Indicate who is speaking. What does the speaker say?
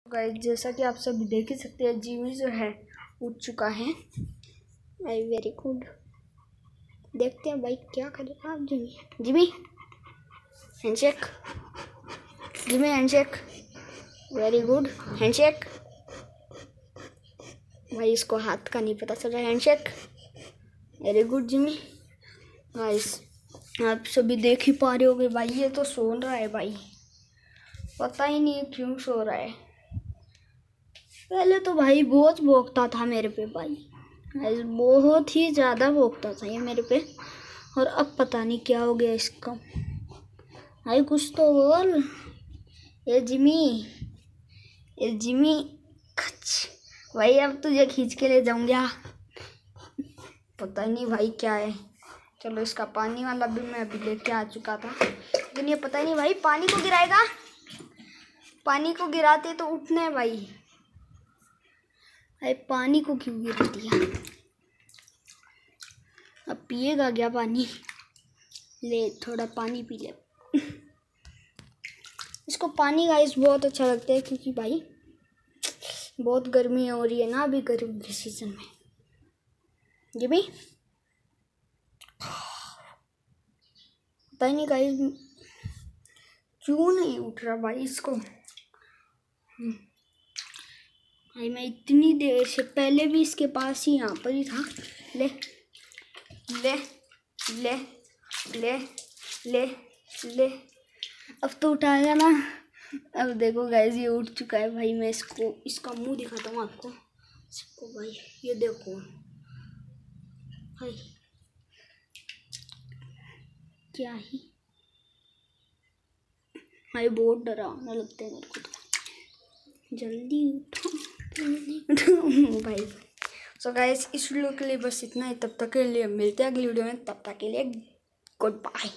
Speaker 1: Guys जैसा कि आप सब देख ही सकते हैं, जिमी जो है उठ चुका है। भाई वेरी गुड। देखते हैं भाई क्या करेगा आप। Jimmy handshake, Jimmy handshake, very good handshake. भाई इसको हाथ का नहीं पता चल रहा। Handshake, very good Jimmy. Guys आप सभी देख ही पा रहे होगे भाई, ये तो सो रहा है भाई, पता ही नहीं क्यों सो रहा है। पहले तो भाई बहुत भौंकता था मेरे पे भाई, बहुत ही ज़्यादा भौंकता था ये मेरे पे, और अब पता नहीं क्या हो गया इसका। भाई कुछ तो बोल। ये जिमी भाई, अब तुझे खींच के ले जाऊंगा। पता नहीं भाई क्या है। चलो इसका पानी वाला भी मैं अभी लेके आ चुका था, लेकिन ये पता नहीं भाई पानी को गिराएगा। पानी को गिराते तो उठना है भाई। भाई पानी को क्यों गिरा दिया? अब पिएगा क्या पानी? ले थोड़ा पानी पी ले। इसको पानी गाइस बहुत अच्छा लगता है, क्योंकि भाई बहुत गर्मी हो रही है ना अभी गर्मी के सीजन में। जी भाई पता नहीं गाइस क्यों नहीं उठ रहा भाई इसको। भाई मैं इतनी देर से पहले भी इसके पास ही यहाँ पर ही था। ले ले ले ले ले ले, अब तो उठाएगा ना। अब देखो गाइस ये उठ चुका है भाई। मैं इसका मुंह दिखाता हूँ आपको सबको भाई, ये देखो भाई क्या ही भाई, बहुत डरावना लगता है मेरे को तो। जल्दी उठो भाई। सो गाइस इस वीडियो के लिए बस इतना ही। तब तक के लिए मिलते हैं अगली वीडियो में, तब तक के लिए गुड बाय।